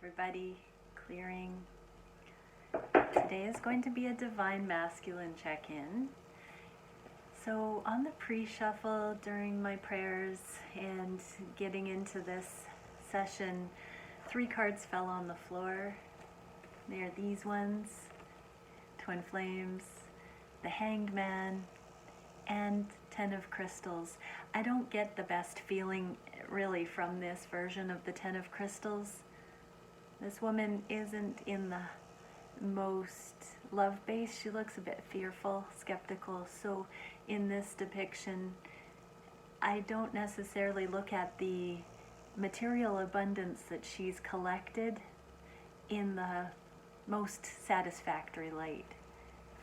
everybody. Clearing. Today is going to be a Divine Masculine check-in. So on the pre-shuffle during my prayers and getting into this session, 3 cards fell on the floor. They are these ones, Twin Flames, the Hanged Man, and 10 of Crystals. I don't get the best feeling really from this version of the 10 of Crystals. This woman isn't in the most love-based. She looks a bit fearful, skeptical. So in this depiction, I don't necessarily look at the material abundance that she's collected in the most satisfactory light.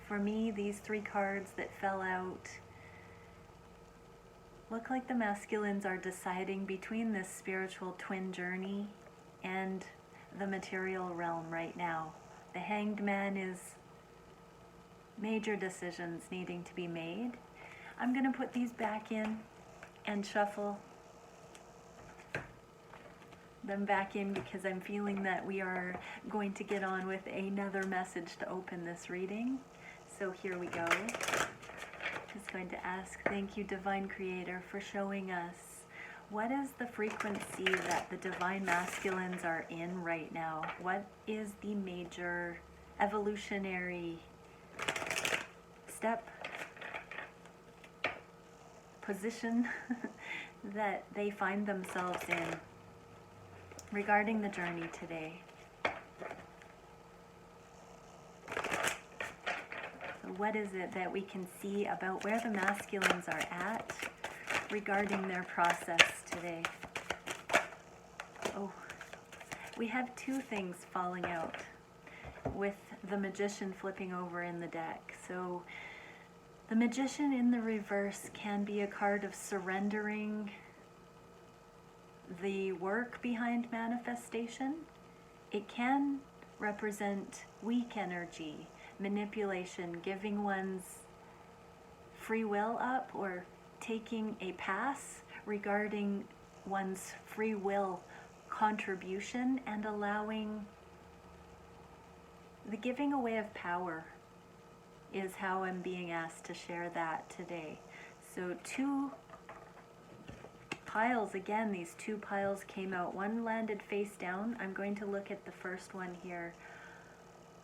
For me, these 3 cards that fell out look like the masculines are deciding between this spiritual twin journey and the material realm right now. The Hanged Man is major decisions needing to be made. I'm going to put these back in and shuffle them back in because I'm feeling that we are going to get on with another message to open this reading. So here we go. Just going to ask, thank you, Divine Creator, for showing us what is the frequency that the Divine Masculines are in right now? What is the major evolutionary step, position that they find themselves in regarding the journey today? So what is it that we can see about where the masculines are at regarding their process today? Oh, we have 2 things falling out with the Magician flipping over in the deck. So the Magician in the reverse can be a card of surrendering the work behind manifestation. It can represent weak energy, manipulation, giving one's free will up or taking a pass regarding one's free will contribution and allowing the giving away of power is how I'm being asked to share that today. So 2 piles, again, these 2 piles came out. One landed face down. I'm going to look at the first one here.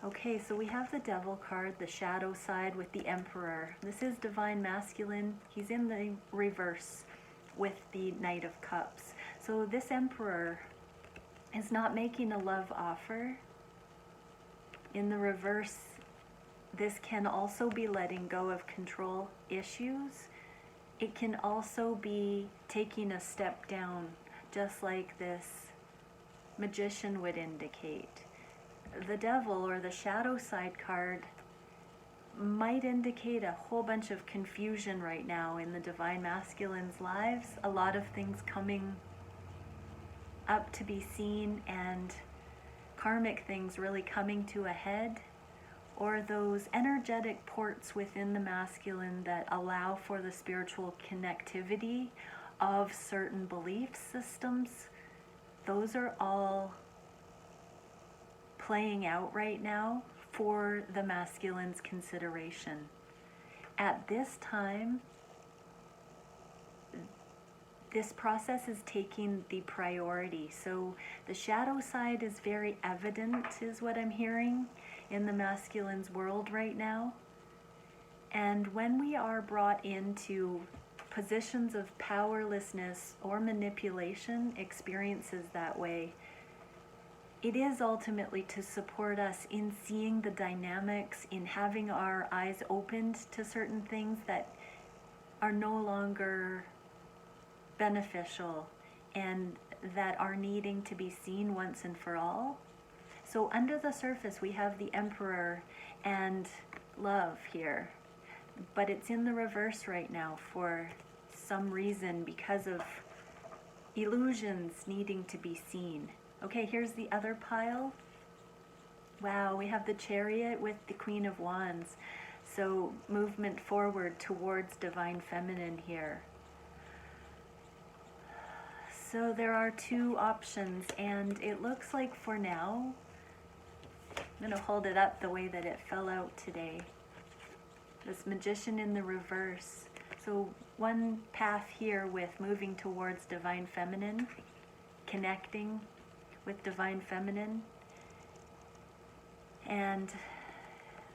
Okay, so we have the Devil card, the shadow side with the Emperor. This is Divine Masculine. He's in the reverse with the Knight of Cups. So this Emperor is not making a love offer. In the reverse, this can also be letting go of control issues. It can also be taking a step down, just like this Magician would indicate. The Devil or the shadow side card might indicate a whole bunch of confusion right now in the Divine Masculine's lives. A lot of things coming up to be seen and karmic things really coming to a head, or those energetic ports within the masculine that allow for the spiritual connectivity of certain belief systems. Those are all playing out right now for the masculine's consideration. At this time, this process is taking the priority. So the shadow side is very evident, is what I'm hearing in the masculine's world right now. And when we are brought into positions of powerlessness or manipulation, experiences that way, it is ultimately to support us in seeing the dynamics, in having our eyes opened to certain things that are no longer beneficial and that are needing to be seen once and for all. So under the surface, we have the Emperor and love here, but it's in the reverse right now for some reason because of illusions needing to be seen. Okay, here's the other pile. Wow, we have the Chariot with the Queen of Wands. So movement forward towards Divine Feminine here. So there are two options, and it looks like for now, I'm going to hold it up the way that it fell out today. This Magician in the reverse. So one path here with moving towards Divine Feminine, connecting with Divine Feminine, and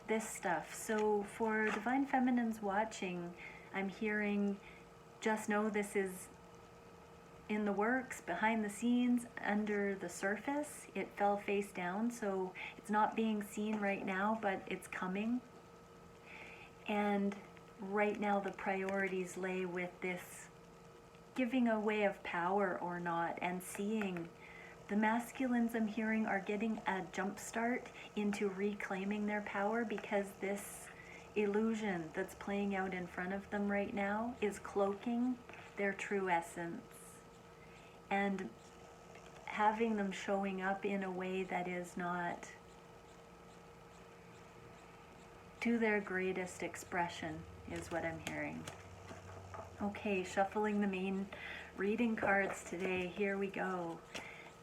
this stuff. So for Divine Feminines watching, I'm hearing, just know this is in the works, behind the scenes, under the surface. It fell face down, so it's not being seen right now, but it's coming. And right now the priorities lay with this giving away of power or not, and seeing the masculines I'm hearing are getting a jump start into reclaiming their power, because this illusion that's playing out in front of them right now is cloaking their true essence and having them showing up in a way that is not to their greatest expression, is what I'm hearing. Okay, shuffling the main reading cards today. Here we go.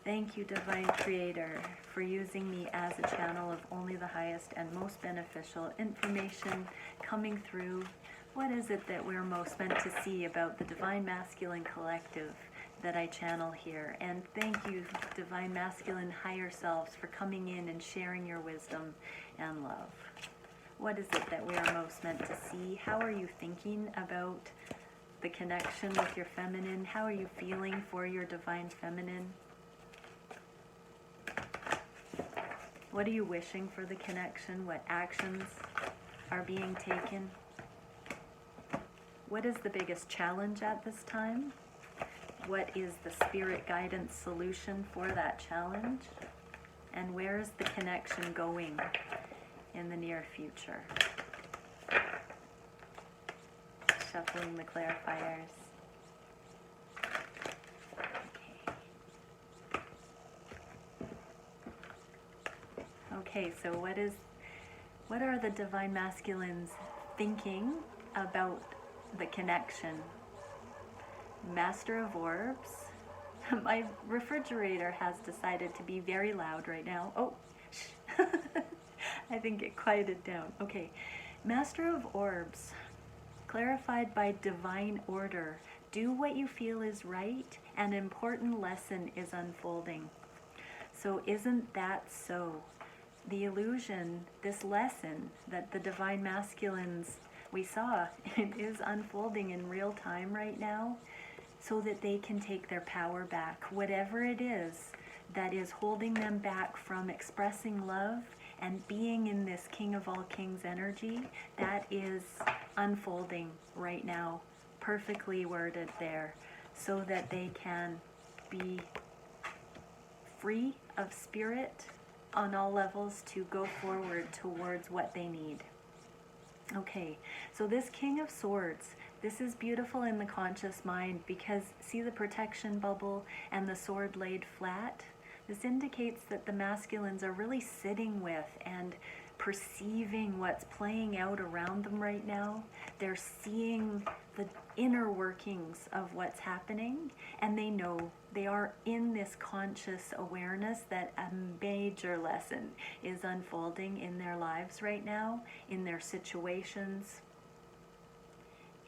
Thank you, Divine Creator, for using me as a channel of only the highest and most beneficial information coming through. What is it that we're most meant to see about the Divine Masculine Collective that I channel here? And thank you, Divine Masculine Higher Selves, for coming in and sharing your wisdom and love. What is it that we are most meant to see? How are you thinking about the connection with your feminine? How are you feeling for your Divine Feminine? What are you wishing for the connection? What actions are being taken? What is the biggest challenge at this time? What is the spirit guidance solution for that challenge? And where is the connection going in the near future? Shuffling the clarifiers. Okay, so what are the Divine Masculines thinking about the connection? Master of Orbs. My refrigerator has decided to be very loud right now. Oh, shh. I think it quieted down. Okay, Master of Orbs, clarified by divine order. Do what you feel is right. An important lesson is unfolding. So isn't that so? The illusion, this lesson that the Divine Masculines we saw, it is unfolding in real time right now, so that they can take their power back. Whatever it is that is holding them back from expressing love and being in this King of all Kings energy, that is unfolding right now, perfectly worded there, so that they can be free of spirit on all levels to go forward towards what they need. Okay, so this King of Swords, this is beautiful in the conscious mind, because see the protection bubble and the sword laid flat? This indicates that the masculines are really sitting with and perceiving what's playing out around them right now. They're seeing the inner workings of what's happening, and they know they are in this conscious awareness that a major lesson is unfolding in their lives right now, in their situations,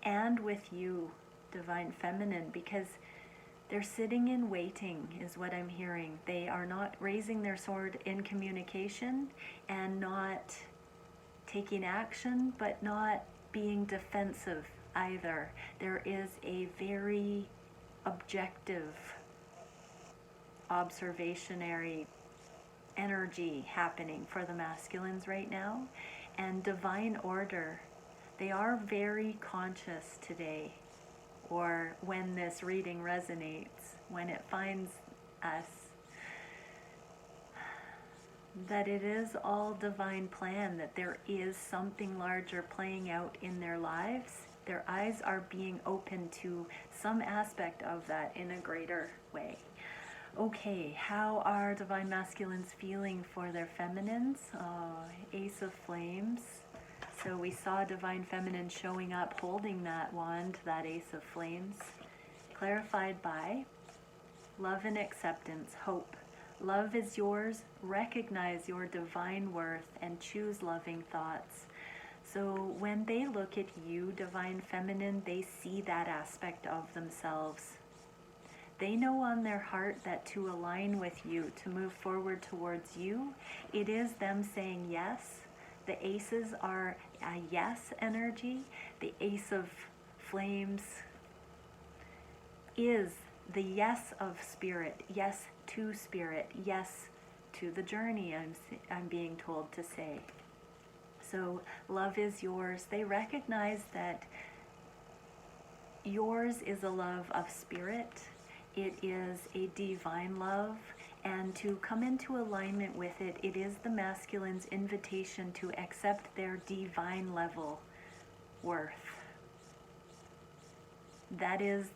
and with you, Divine Feminine, because they're sitting in waiting, is what I'm hearing. They are not raising their sword in communication and not taking action, but not being defensive either. There is a very objective, observationary energy happening for the masculines right now. And divine order, they are very conscious today, or when this reading resonates, when it finds us, that it is all divine plan, that there is something larger playing out in their lives. Their eyes are being open to some aspect of that in a greater way. Okay, how are Divine Masculines feeling for their feminines? Ace of Flames. So we saw Divine Feminine showing up holding that wand, that Ace of Flames, clarified by love and acceptance, hope. Love is yours. Recognize your divine worth and choose loving thoughts. So when they look at you, Divine Feminine, they see that aspect of themselves. They know on their heart that to align with you, to move forward towards you, it is them saying yes. The aces are a yes energy. The Ace of Flames is the yes of spirit, yes to spirit, yes to the journey, I'm being told to say. So love is yours. They recognize that yours is a love of spirit. It is a divine love, and to come into alignment with it, it is the masculine's invitation to accept their divine level worth. That is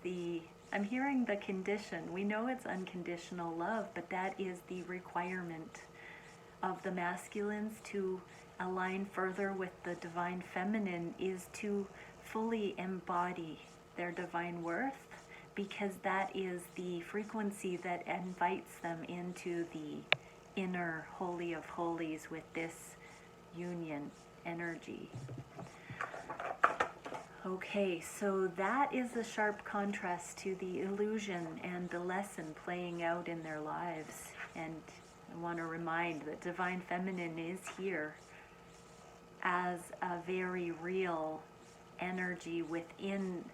I'm hearing the condition. We know it's unconditional love, but that is the requirement of the masculines to align further with the divine feminine, is to fully embody their divine worth, because that is the frequency that invites them into the inner holy of holies with this union energy. Okay, so that is a sharp contrast to the illusion and the lesson playing out in their lives. And I want to remind that Divine Feminine is here as a very real energy within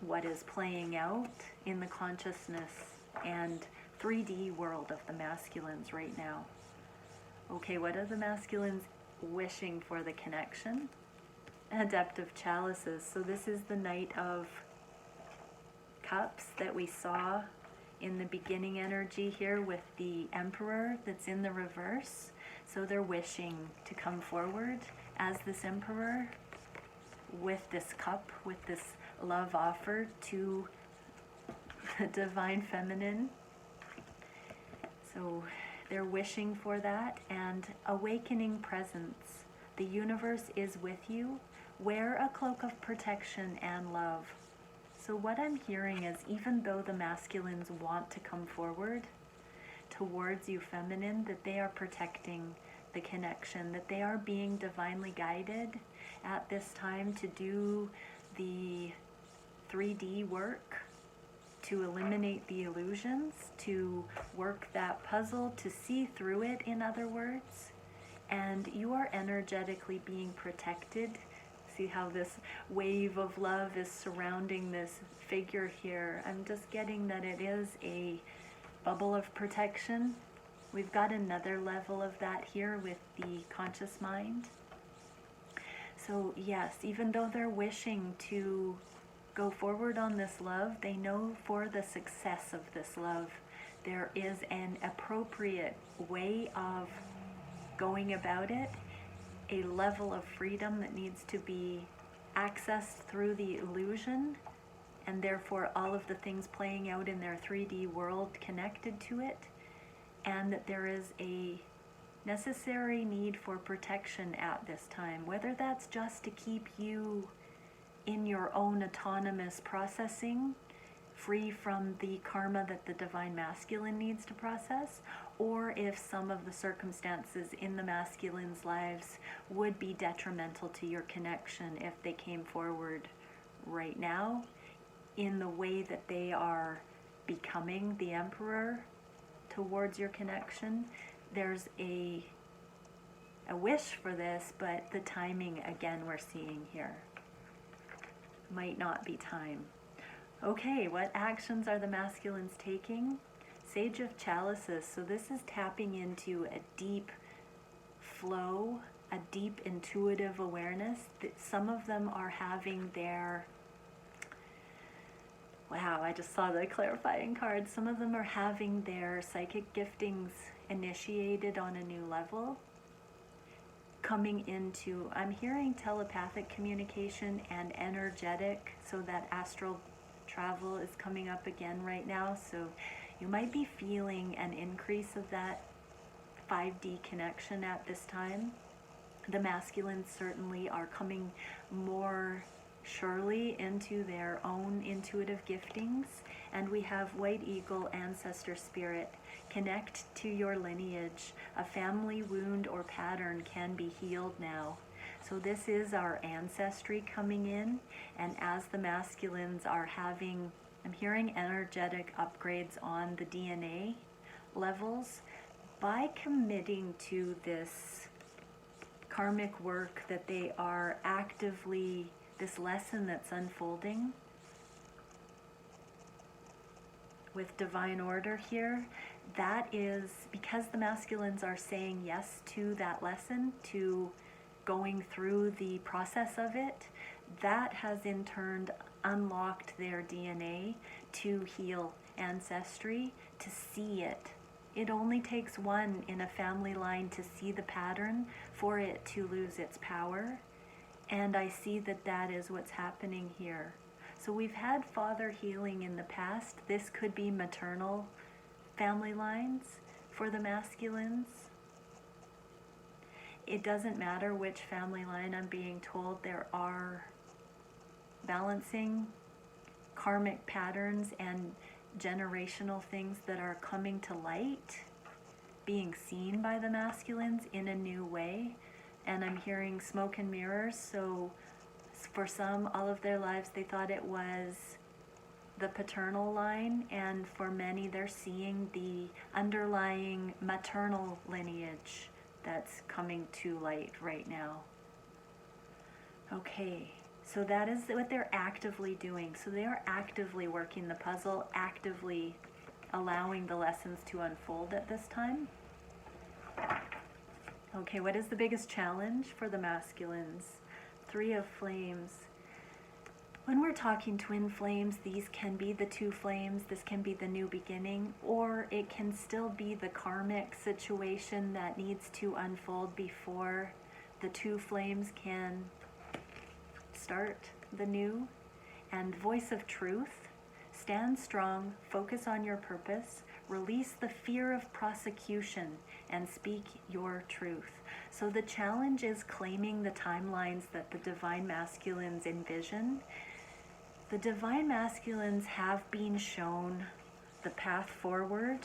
what is playing out in the consciousness and 3D world of the masculines right now. Okay, what are the masculines wishing for? The connection? Adept of Chalices. So this is the Knight of Cups that we saw in the beginning energy here with the Emperor that's in the reverse. So they're wishing to come forward as this Emperor with this cup, with this love offered to the Divine Feminine. So they're wishing for that, and awakening presence. The universe is with you. Wear a cloak of protection and love. So what I'm hearing is, even though the masculines want to come forward towards you, feminine, that they are protecting the connection, that they are being divinely guided at this time to do the 3D work, to eliminate the illusions, to work that puzzle, to see through it, in other words. And you are energetically being protected. See how this wave of love is surrounding this figure here. I'm just getting that it is a bubble of protection. We've got another level of that here with the conscious mind. So yes, even though they're wishing to go forward on this love, they know for the success of this love, there is an appropriate way of going about it, a level of freedom that needs to be accessed through the illusion, and therefore all of the things playing out in their 3D world connected to it, and that there is a necessary need for protection at this time, whether that's just to keep you in your own autonomous processing, free from the karma that the divine masculine needs to process, or if some of the circumstances in the masculine's lives would be detrimental to your connection if they came forward right now in the way that they are becoming the Emperor towards your connection. There's a wish for this, but the timing, again, we're seeing here might not be time. Okay, what actions are the masculines taking? Sage of Chalices. So this is tapping into a deep flow, a deep intuitive awareness. Some of them are having their, wow, I just saw the clarifying card. Some of them are having their psychic giftings initiated on a new level. Coming into, I'm hearing telepathic communication and energetic, so that astral travel is coming up again right now. So you might be feeling an increase of that 5D connection at this time. The masculines certainly are coming more surely into their own intuitive giftings And we have white eagle, ancestor spirit. Connect to your lineage. A family wound or pattern can be healed now. So this is our ancestry coming in, and as the masculines are having, I'm hearing energetic upgrades on the DNA levels, by committing to this karmic work that they are actively, this lesson that's unfolding with divine order here, that is because the masculines are saying yes to that lesson, to going through the process of it, that has in turn unlocked their DNA to heal ancestry, to see it. It only takes one in a family line to see the pattern for it to lose its power. And I see that that is what's happening here. So we've had father healing in the past. This could be maternal family lines for the masculines. It doesn't matter which family line I'm being told, there are balancing karmic patterns and generational things that are coming to light, being seen by the masculines in a new way. And I'm hearing smoke and mirrors. So for some, all of their lives, they thought it was the paternal line, and for many, they're seeing the underlying maternal lineage that's coming to light right now. Okay, so that is what they're actively doing. So they are actively working the puzzle, actively allowing the lessons to unfold at this time. Okay, what is the biggest challenge for the masculines? Three of Flames. When we're talking twin flames, these can be the two flames, this can be the new beginning, or it can still be the karmic situation that needs to unfold before the two flames can start the new. And voice of truth, stand strong, focus on your purpose, release the fear of prosecution, and speak your truth. So the challenge is claiming the timelines that the divine masculines envision. The divine masculines have been shown the path forward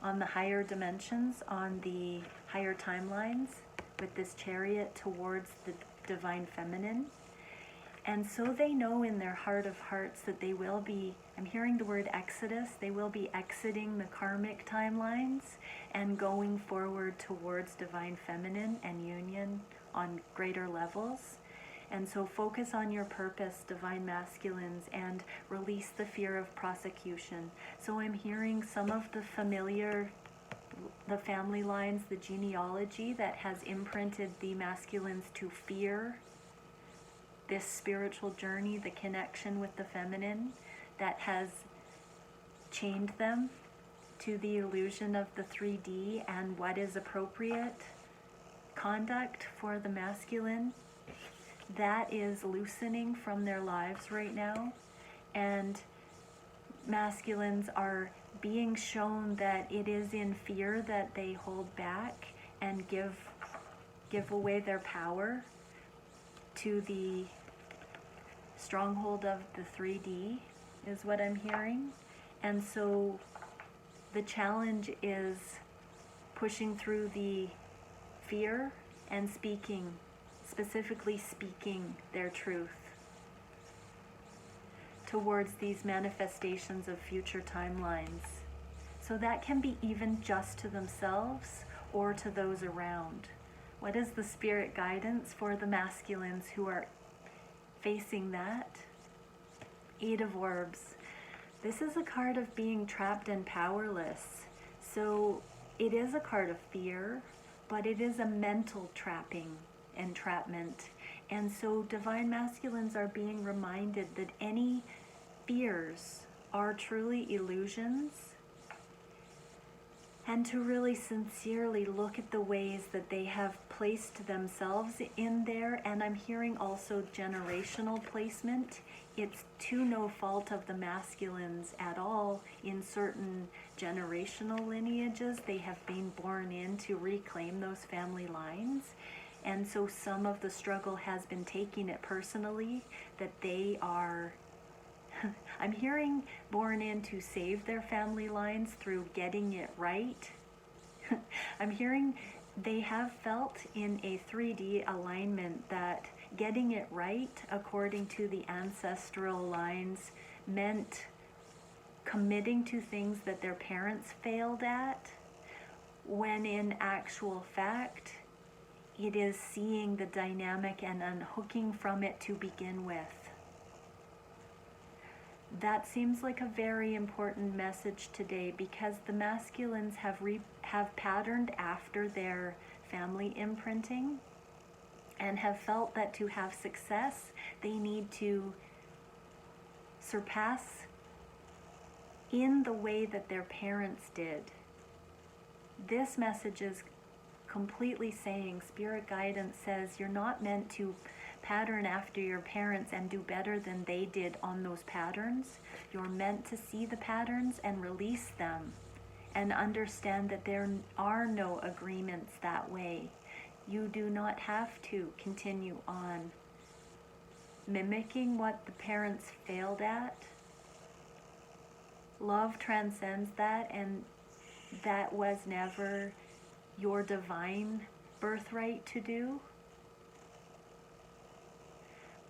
on the higher dimensions, on the higher timelines, with this chariot towards the divine feminine. And so they know in their heart of hearts that they will be, I'm hearing the word exodus, they will be exiting the karmic timelines and going forward towards divine feminine and union on greater levels. And so focus on your purpose, divine masculines, and release the fear of prosecution. So I'm hearing some of the familiar, the family lines, the genealogy that has imprinted the masculines to fear this spiritual journey, the connection with the feminine, that has chained them to the illusion of the 3D and what is appropriate conduct for the masculine. That is loosening from their lives right now, and masculines are being shown that it is in fear that they hold back and give away their power to the stronghold of the 3D, is what I'm hearing. And so the challenge is pushing through the fear and speaking, specifically speaking their truth towards these manifestations of future timelines. So that can be even just to themselves or to those around. What is the spirit guidance for the masculines who are facing that? Eight of Orbs. This is a card of being trapped and powerless. So it is a card of fear, but it is a mental entrapment. And so divine masculines are being reminded that any fears are truly illusions, and to really sincerely look at the ways that they have placed themselves in there. And I'm hearing also generational placement. It's to no fault of the masculines at all. In certain generational lineages, they have been born in to reclaim those family lines. And so some of the struggle has been taking it personally, that they are I'm hearing born in to save their family lines through getting it right. I'm hearing they have felt in a 3D alignment that getting it right according to the ancestral lines meant committing to things that their parents failed at, when in actual fact, it is seeing the dynamic and unhooking from it to begin with. That seems like a very important message today, because the masculines have patterned after their family imprinting and have felt that to have success, they need to surpass in the way that their parents did. This message is completely saying, spirit guidance says you're not meant to pattern after your parents and do better than they did on those patterns. You're meant to see the patterns and release them and understand that there are no agreements that way. You do not have to continue on mimicking what the parents failed at. Love transcends that, and that was never your divine birthright to do.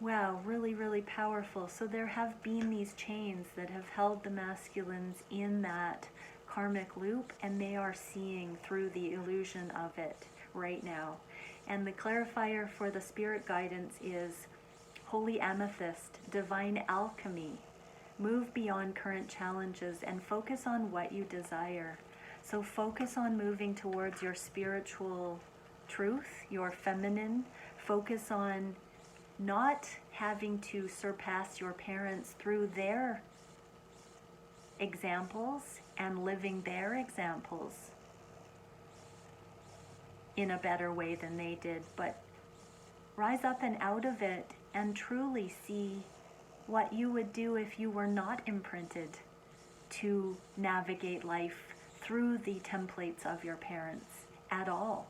Wow, really, really powerful. So there have been these chains that have held the masculines in that karmic loop, and they are seeing through the illusion of it right now. And the clarifier for the spirit guidance is holy amethyst, divine alchemy. Move beyond current challenges and focus on what you desire. So focus on moving towards your spiritual truth, your feminine. Focus on not having to surpass your parents through their examples and living their examples in a better way than they did, but rise up and out of it and truly see what you would do if you were not imprinted to navigate life through the templates of your parents at all.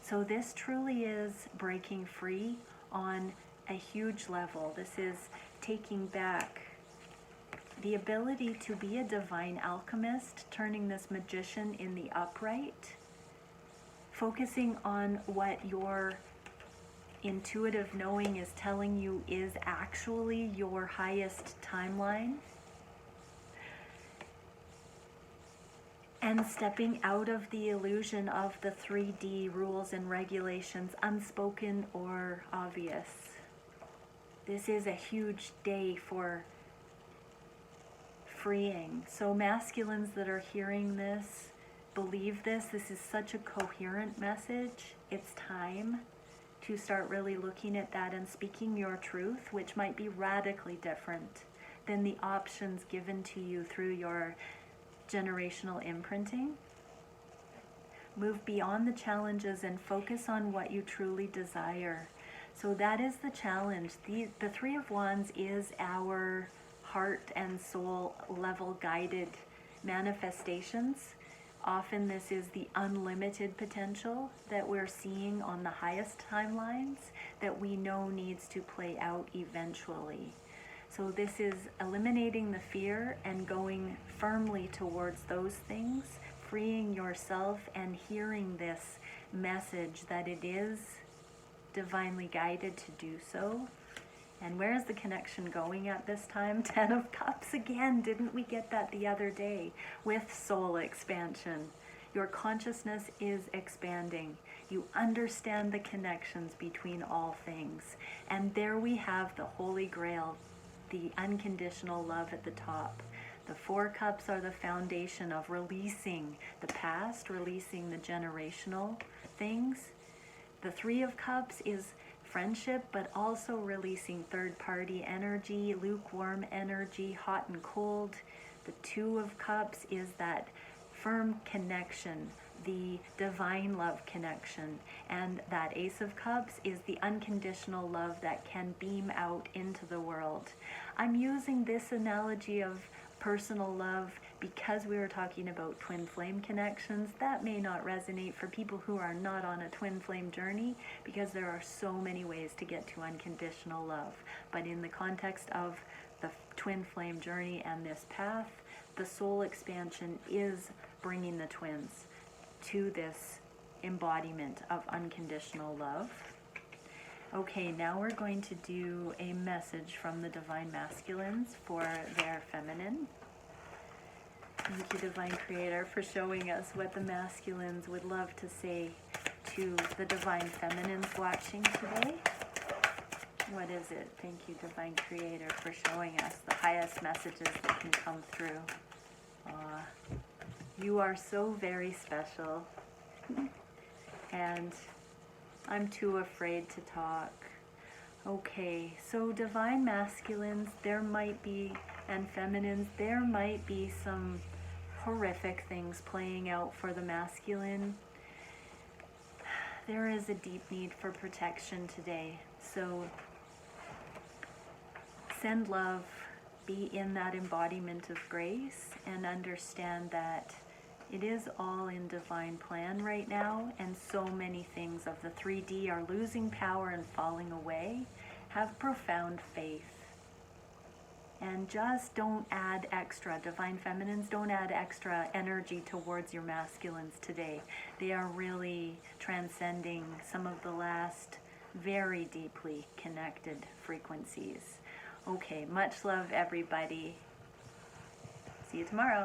So this truly is breaking free on a huge level. This is taking back the ability to be a divine alchemist, turning this magician in the upright, focusing on what your intuitive knowing is telling you is actually your highest timeline, and stepping out of the illusion of the 3D rules and regulations, unspoken or obvious. This is a huge day for freeing. So masculines that are hearing this, believe this. This is such a coherent message. It's time to start really looking at that and speaking your truth, which might be radically different than the options given to you through your generational imprinting. Move beyond the challenges and focus on what you truly desire. So that is the challenge. The Three of Wands is our heart and soul level guided manifestations. Often this is the unlimited potential that we're seeing on the highest timelines that we know needs to play out eventually. So this is eliminating the fear and going firmly towards those things, freeing yourself and hearing this message that it is divinely guided to do so. And where's the connection going at this time? 10 of Cups again. Didn't we get that the other day with soul expansion? Your consciousness is expanding. You understand the connections between all things. And there we have the Holy Grail, the unconditional love at the top. The 4 Cups are the foundation of releasing the past, releasing the generational things. The 3 of Cups is friendship, but also releasing third-party energy, lukewarm energy, hot and cold. The 2 of Cups is that firm connection, the divine love connection. And that Ace of Cups is the unconditional love that can beam out into the world. I'm using this analogy of personal love because we were talking about twin flame connections. That may not resonate for people who are not on a twin flame journey, because there are so many ways to get to unconditional love. But in the context of the twin flame journey and this path, the soul expansion is bringing the twins to this embodiment of unconditional love. Okay, now we're going to do a message from the Divine Masculines for their feminine. Thank you, Divine Creator, for showing us what the masculines would love to say to the Divine Feminines watching today. What is it? Thank you, Divine Creator, for showing us the highest messages that can come through. You are so very special. And I'm too afraid to talk. Okay, so Divine Masculines, there might be, and Feminines, there might be some horrific things playing out for the masculine. There is a deep need for protection today. So send love, be in that embodiment of grace, and understand that it is all in divine plan right now, and so many things of the 3D are losing power and falling away. Have profound faith. And just don't add extra, Divine Feminines, don't add extra energy towards your masculines today. They are really transcending some of the last very deeply connected frequencies. Okay, much love, everybody. See you tomorrow.